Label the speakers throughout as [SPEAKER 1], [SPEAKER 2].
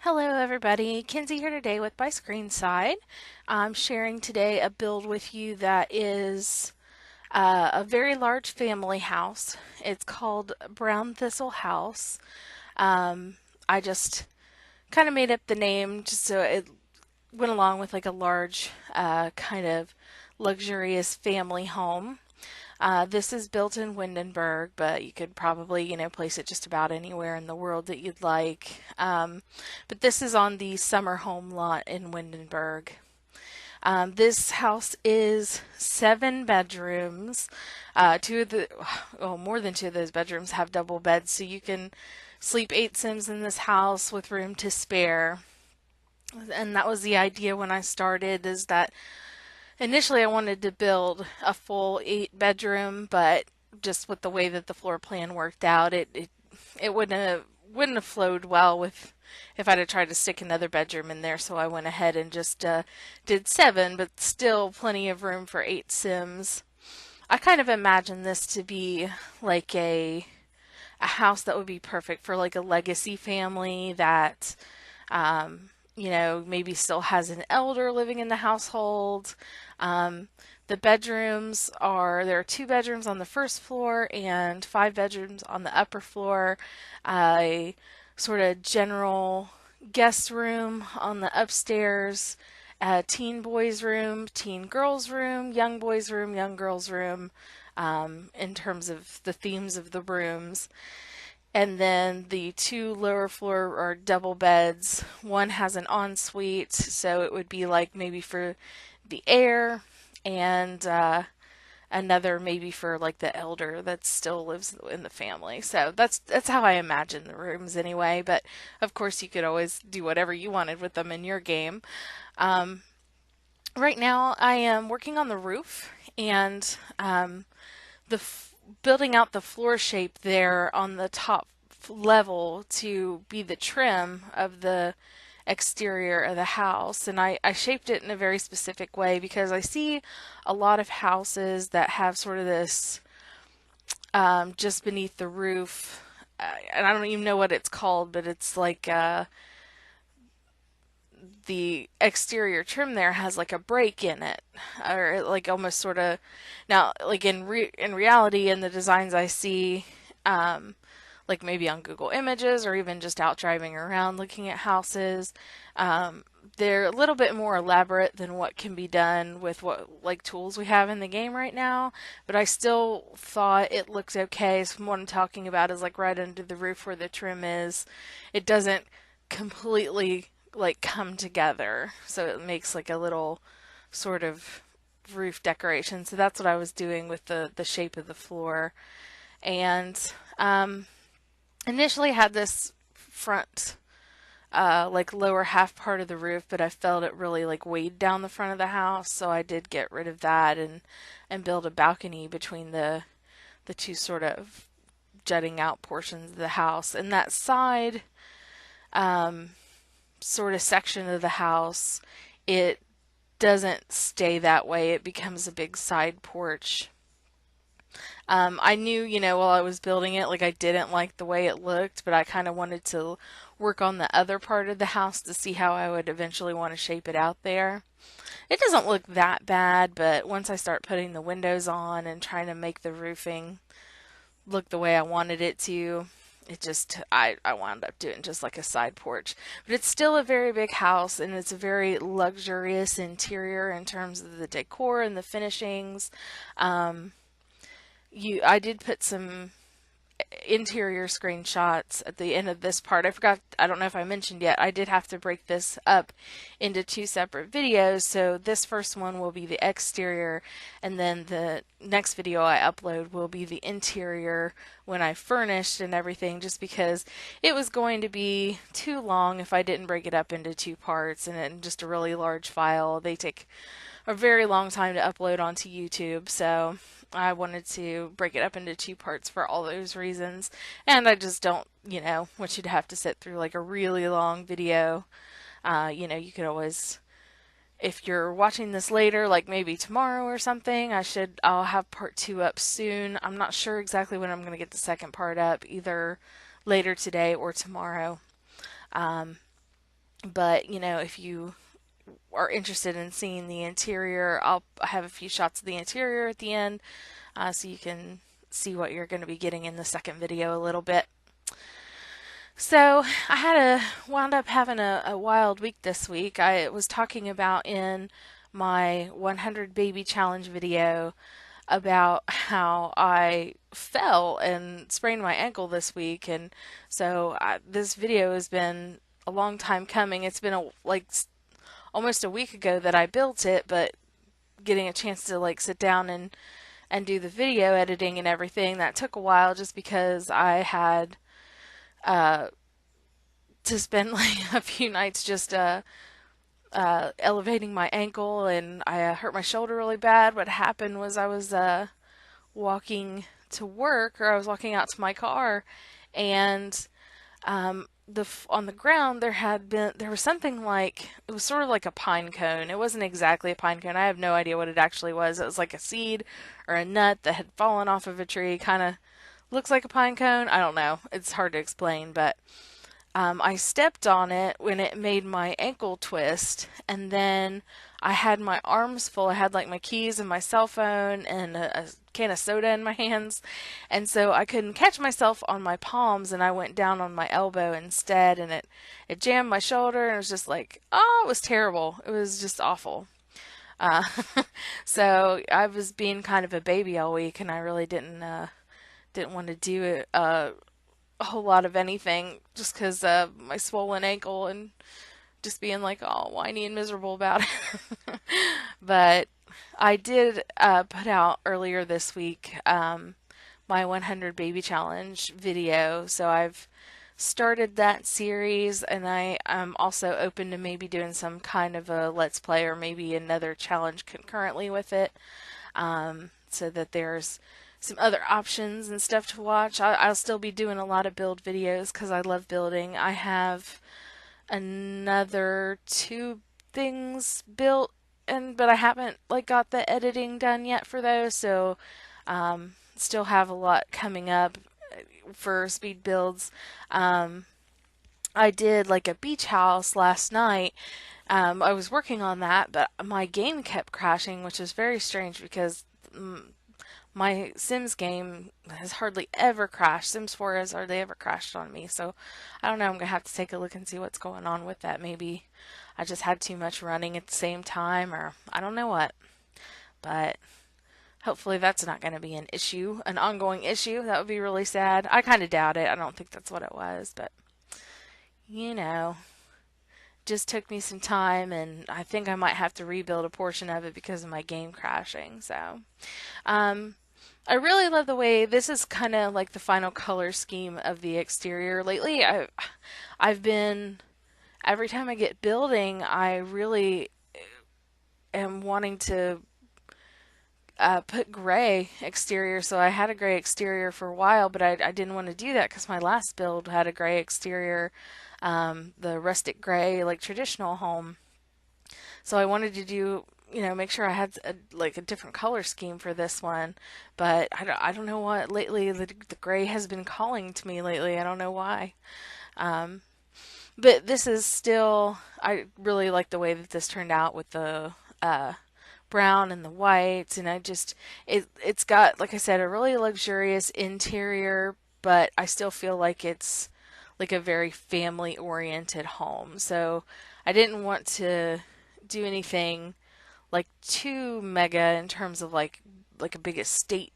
[SPEAKER 1] Hello everybody, Kinsey here today with My Screen Side. I'm sharing today a build with you that is a very large family house. It's called Brownthistle House. I just kind of made up the name just so it went along with like a large kind of luxurious family home. This is built in Windenburg, but you could probably, place it just about anywhere in the world that you'd like. But this is on the summer home lot in Windenburg. This house is 7 bedrooms. More than two of those bedrooms have double beds, so you can sleep 8 Sims in this house with room to spare. And that was the idea when I started, is that initially, I wanted to build a full 8 bedroom, but just with the way that the floor plan worked out, it wouldn't have flowed well with if I'd have tried to stick another bedroom in there. So I went ahead and just did 7, but still plenty of room for 8 Sims. I kind of imagine this to be like a house that would be perfect for like a legacy family that maybe still has an elder living in the household. The bedrooms there are 2 bedrooms on the first floor and 5 bedrooms on the upper floor. A sort of general guest room on the upstairs, a teen boys room, teen girls room, young boys room, young girls room, in terms of the themes of the rooms. And then the 2 lower floor are double beds. One has an ensuite, so it would be like maybe for the heir, and another maybe for like the elder that still lives in the family. So that's how I imagine the rooms anyway. But of course, you could always do whatever you wanted with them in your game. Um, right now, I am working on the roof and the building out the floor shape there on the top level to be the trim of the exterior of the house. And I shaped it in a very specific way because I see a lot of houses that have sort of this just beneath the roof. And I don't even know what it's called, but it's like the exterior trim there has like a break in it, or like almost sort of, now like in reality, in the designs I see, like maybe on Google Images or even just out driving around looking at houses, they're a little bit more elaborate than what can be done with what like tools we have in the game right now. But I still thought it looks okay. So what I'm talking about is like right under the roof where the trim is. It doesn't completely like come together, so it makes like a little sort of roof decoration. So that's what I was doing with the shape of the floor. And initially had this front like lower half part of the roof, but I felt it really like weighed down the front of the house, so I did get rid of that and build a balcony between the two sort of jutting out portions of the house. And that side sort of section of the house, it doesn't stay that way. It becomes a big side porch. I knew, while I was building it, like I didn't like the way it looked, but I kind of wanted to work on the other part of the house to see how I would eventually want to shape it out there. It doesn't look that bad, but once I start putting the windows on and trying to make the roofing look the way I wanted it to, I wound up doing just like a side porch. But it's still a very big house, and it's a very luxurious interior in terms of the decor and the finishings. I did put some interior screenshots at the end of this part. I don't know if I mentioned yet, I did have to break this up into 2 separate videos. So this first one will be the exterior, and then the next video I upload will be the interior when I finished and everything, just because it was going to be too long if I didn't break it up into 2 parts, and in just a really large file. They take a very long time to upload onto YouTube, so I wanted to break it up into 2 parts for all those reasons. And I just don't, want you to have to sit through like a really long video. You could always, if you're watching this later, like maybe tomorrow or something, I'll have part 2 up soon. I'm not sure exactly when I'm going to get the second part up, either later today or tomorrow. Um, But, if you are interested in seeing the interior, I'll have a few shots of the interior at the end, so you can see what you're going to be getting in the second video a little bit. So wound up having a wild week this week. I was talking about in my 100 baby challenge video about how I fell and sprained my ankle this week, and so this video has been a long time coming. It's been almost a week ago that I built it, but getting a chance to sit down and do the video editing and everything, that took a while just because I had uh, to spend a few nights just elevating my ankle, and I hurt my shoulder really bad. What happened was I was walking to work, or I was walking out to my car, and on the ground there was something it was sort of like a pine cone. It wasn't exactly a pine cone. I have no idea what it actually was. It was like a seed or a nut that had fallen off of a tree. Kind of looks like a pine cone. I don't know. It's hard to explain, but I stepped on it when it made my ankle twist, and then I had my arms full. I had my keys and my cell phone and a can of soda in my hands, and so I couldn't catch myself on my palms, and I went down on my elbow instead, and it jammed my shoulder, and it was just it was terrible. It was just awful. Uh, so I was being kind of a baby all week, and I really didn't want to do it. A whole lot of anything just because my swollen ankle and just being all whiny and miserable about it. But I did put out earlier this week my 100 baby challenge video, so I've started that series, and I am also open to maybe doing some kind of a let's play or maybe another challenge concurrently with it, so that there's some other options and stuff to watch. I'll still be doing a lot of build videos because I love building. I have another 2 things built, but I haven't got the editing done yet for those, so still have a lot coming up for speed builds. I did a beach house last night. I was working on that, but my game kept crashing, which is very strange because my Sims game has hardly ever crashed. Sims 4 has hardly ever crashed on me. So I don't know. I'm going to have to take a look and see what's going on with that. Maybe I just had too much running at the same time, or I don't know what. But hopefully that's not going to be an issue, an ongoing issue. That would be really sad. I kind of doubt it. I don't think that's what it was. But, just took me some time, and I think I might have to rebuild a portion of it because of my game crashing. So, I really love the way this is kind of the final color scheme of the exterior. Lately, I've been, every time I get building, I really am wanting to put gray exterior. So I had a gray exterior for a while, but I didn't want to do that because my last build had a gray exterior, the rustic gray, traditional home. So I wanted to do, make sure I had a different color scheme for this one. But I don't know what, lately the gray has been calling to me lately. I don't know why. But this is still, I really like the way that this turned out with the brown and the whites. And it's got, like I said, a really luxurious interior, but I still feel like it's a very family oriented home. So I didn't want to do anything too mega in terms of a big estate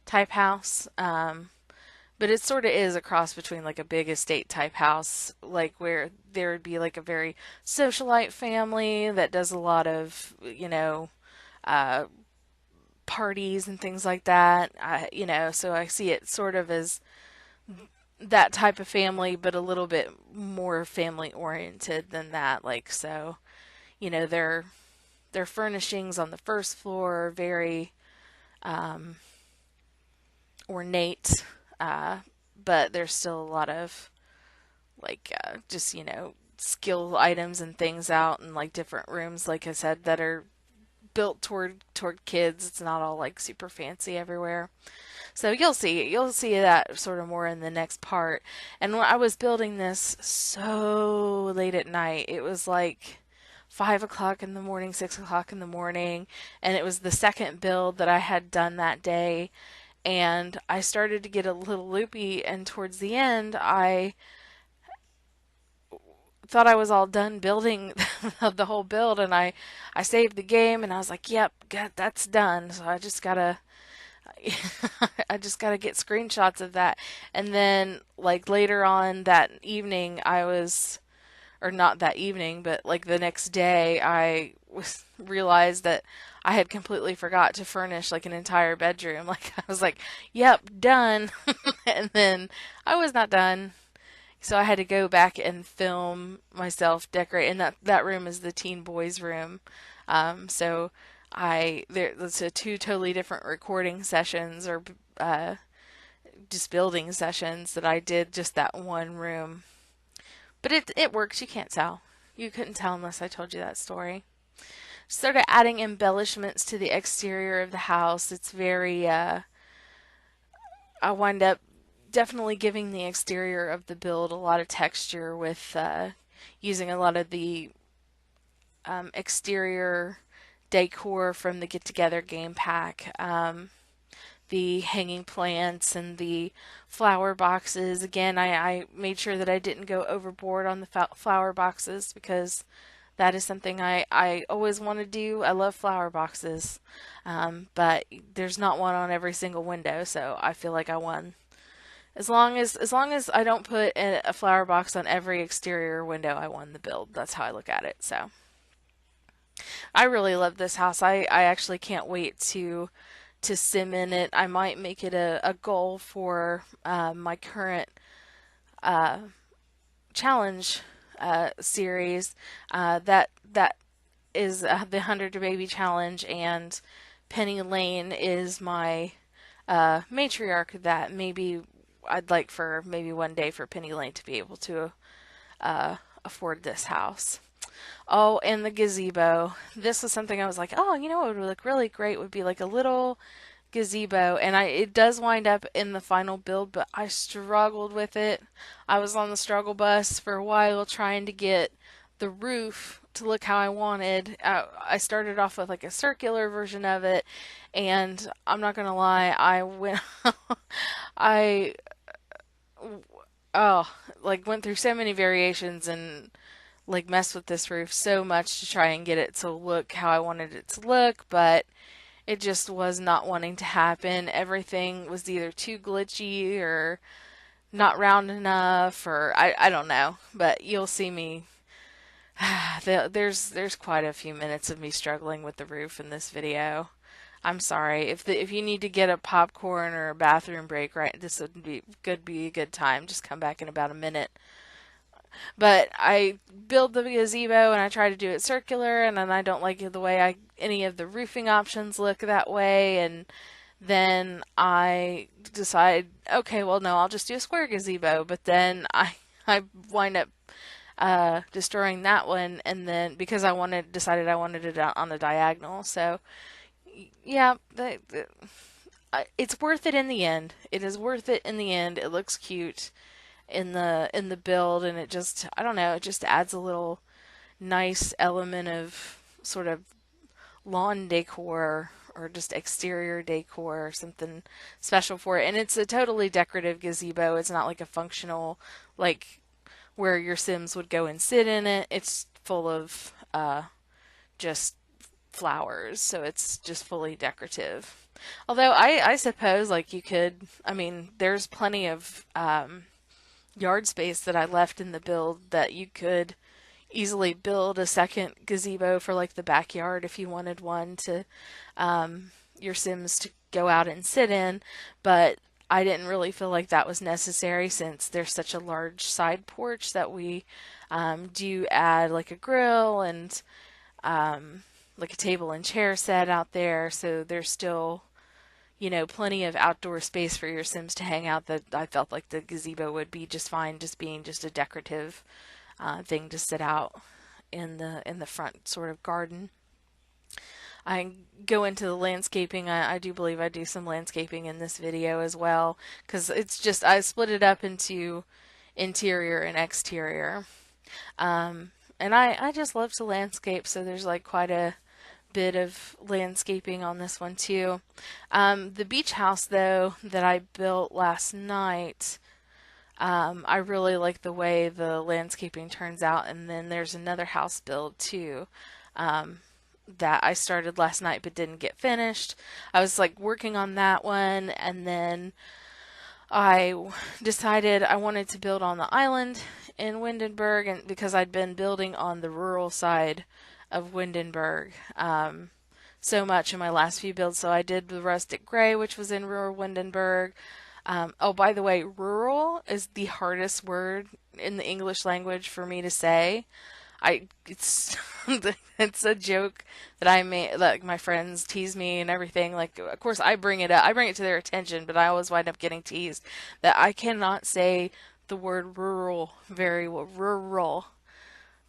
[SPEAKER 1] type house. But it sort of is a cross between a big estate type house, where there would be a very socialite family that does a lot of, parties and things like that. So I see it sort of as that type of family, but a little bit more family oriented than that. So, their furnishings on the first floor are very ornate, but there's still a lot of just skill items and things out in different rooms, like I said, that are built toward kids. It's not all super fancy everywhere. So you'll see that sort of more in the next part. And when I was building this so late at night. It was like 5 o'clock in the morning, 6 o'clock in the morning, and it was the second build that I had done that day. And I started to get a little loopy, and towards the end, I thought I was all done building the whole build, and I saved the game, and I was like, "Yep, God, that's done." So I just gotta I just gotta get screenshots of that. And then like later on that evening, I was or not that evening, but like the next day, I was realized that I had completely forgot to furnish like an entire bedroom. Like I was like, "Yep, done," and then I was not done. So I had to go back and film myself decorate, and that room is the teen boys room. So there's two totally different recording sessions or just building sessions that I did just that one room. But it works. You can't tell. You couldn't tell unless I told you that story. Started adding embellishments to the exterior of the house. It's very I wind up definitely giving the exterior of the build a lot of texture with using a lot of the exterior decor from the Get Together game pack. The hanging plants and the flower boxes. Again, I made sure that I didn't go overboard on the flower boxes because that is something I always want to do. I love flower boxes, but there's not one on every single window, so I feel like I won. As long as I don't put a flower box on every exterior window, I won the build. That's how I look at it. So I really love this house. I actually can't wait to sim in it. I might make it a goal for my current uh, challenge series. That is the 100 Baby Challenge, and Penny Lane is my matriarch that maybe I'd like for maybe one day for Penny Lane to be able to afford this house. Oh, and the gazebo. This was something I was like, oh, you know what would look really great would be like a little gazebo, and it does wind up in the final build, but I struggled with it. I was on the struggle bus for a while trying to get the roof to look how I wanted. I started off with like a circular version of it, and I'm not gonna lie, I went I oh like went through so many variations and like messed with this roof so much to try and get it to look how I wanted it to look, but it just was not wanting to happen. Everything was either too glitchy or not round enough, or I don't know. But you'll see me. There's quite a few minutes of me struggling with the roof in this video. I'm sorry. If you need to get a popcorn or a bathroom break, right, this would be a good time. Just come back in about a minute. But I build the gazebo and I try to do it circular, and then I don't like the way any of the roofing options look that way, and then I decide, okay, well no, I'll just do a square gazebo. But then I wind up destroying that one, and then because decided I wanted it on a diagonal. So yeah, it's worth it in the end. It is worth it in the end. It looks cute in the build, and it just, I don't know, it just adds a little nice element of sort of lawn decor or just exterior decor or something special for it. And it's a totally decorative gazebo. It's not like a functional, like where your Sims would go and sit in it. It's full of just flowers, so it's just fully decorative. Although I suppose like you could, I mean, there's plenty of yard space that I left in the build that you could easily build a second gazebo for like the backyard if you wanted one to your Sims to go out and sit in, but I didn't really feel like that was necessary since there's such a large side porch that we do add like a grill and like a table and chair set out there, so there's still, you know, plenty of outdoor space for your Sims to hang out. That I felt like the gazebo would be just fine, just being just a decorative thing to sit out in the front sort of garden. I go into the landscaping. I do believe I do some landscaping in this video as well, because it's just I split it up into interior and exterior. And I just love to landscape, so there's like quite a bit of landscaping on this one too. The beach house though that I built last night, I really like the way the landscaping turns out. And then there's another house build too, that I started last night but didn't get finished. I was like working on that one, and then I decided I wanted to build on the island in Windenburg, and because I'd been building on the rural side of Windenburg so much in my last few builds. So I did the rustic gray, which was in rural Windenburg. Oh, by the way, rural is the hardest word in the English language for me to say. It's it's a joke that I made. Like my friends tease me and everything. Like, of course, I bring it up. I bring it to their attention, but I always wind up getting teased that I cannot say the word rural very well. Rural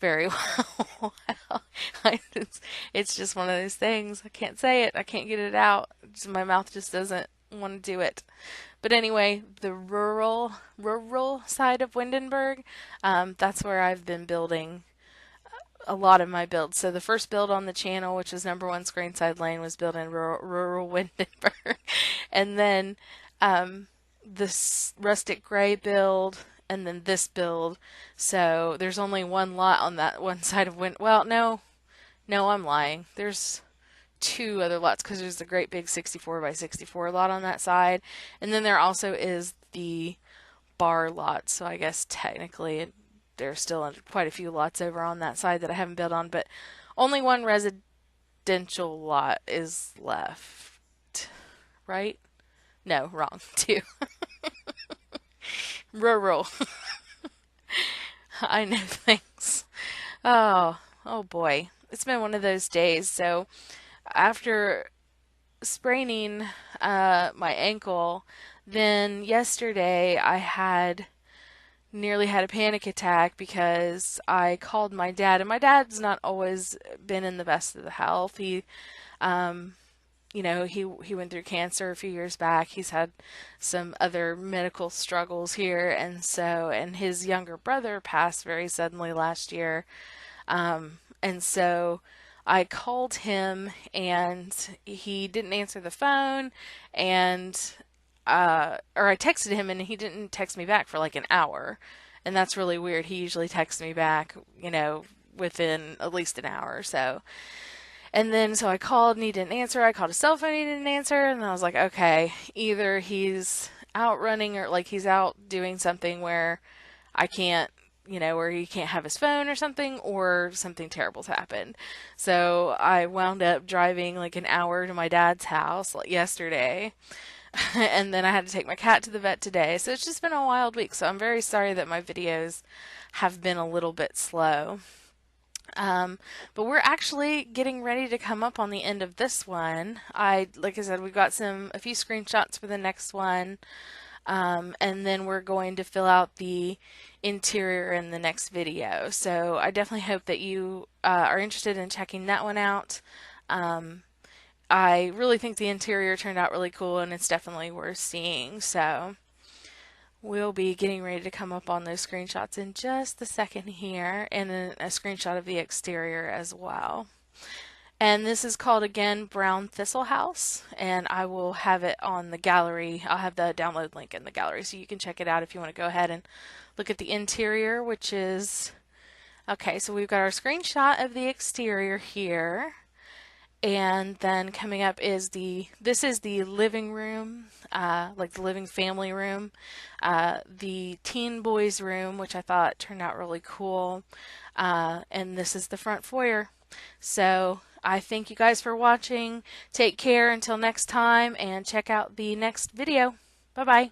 [SPEAKER 1] very well. It's just one of those things. I can't say it. I can't get it out. My mouth just doesn't want to do it. But anyway, the rural side of Windenburg, that's where I've been building a lot of my builds. So the first build on the channel, which was #1 Screenside Lane, was built in rural Windenburg. And then this rustic gray build, and then this build. So there's only one lot on that one side of Well, no, I'm lying. There's two other lots because there's the great big 64 by 64 lot on that side. And then there also is the bar lot. So I guess technically there's still quite a few lots over on that side that I haven't built on, but only one residential lot is left, right? No, wrong. Two. Rural. I know things. Oh boy. It's been one of those days. So after spraining my ankle, then yesterday I had nearly had a panic attack because I called my dad, and my dad's not always been in the best of the health. Um, he went through cancer a few years back. He's had some other medical struggles here, and his younger brother passed very suddenly last year. And so I called him, and he didn't answer the phone, and or I texted him, and he didn't text me back for like an hour. And that's really weird. He usually texts me back, within at least an hour or so. And then so I called and he didn't answer. I called his cell phone, he didn't answer. And I was like, okay, either he's out running or like he's out doing something where I can't, where he can't have his phone or something terrible's happened. So I wound up driving like an hour to my dad's house like yesterday. And then I had to take my cat to the vet today. So it's just been a wild week. So I'm very sorry that my videos have been a little bit slow. But we're actually getting ready to come up on the end of this one. Like I said, we've got a few screenshots for the next one. And then we're going to fill out the interior in the next video. So I definitely hope that you are interested in checking that one out. I really think the interior turned out really cool, and it's definitely worth seeing. So we'll be getting ready to come up on those screenshots in just a second here, and a screenshot of the exterior as well. And this is called, again, Brownthistle House, and I will have it on the gallery. I'll have the download link in the gallery, so you can check it out if you want to go ahead and look at the interior, which is... Okay, so we've got our screenshot of the exterior here. And then coming up is this is the living room, like the living family room, the teen boys room, which I thought turned out really cool, and this is the front foyer. So I thank you guys for watching. Take care until next time, and check out the next video. Bye bye.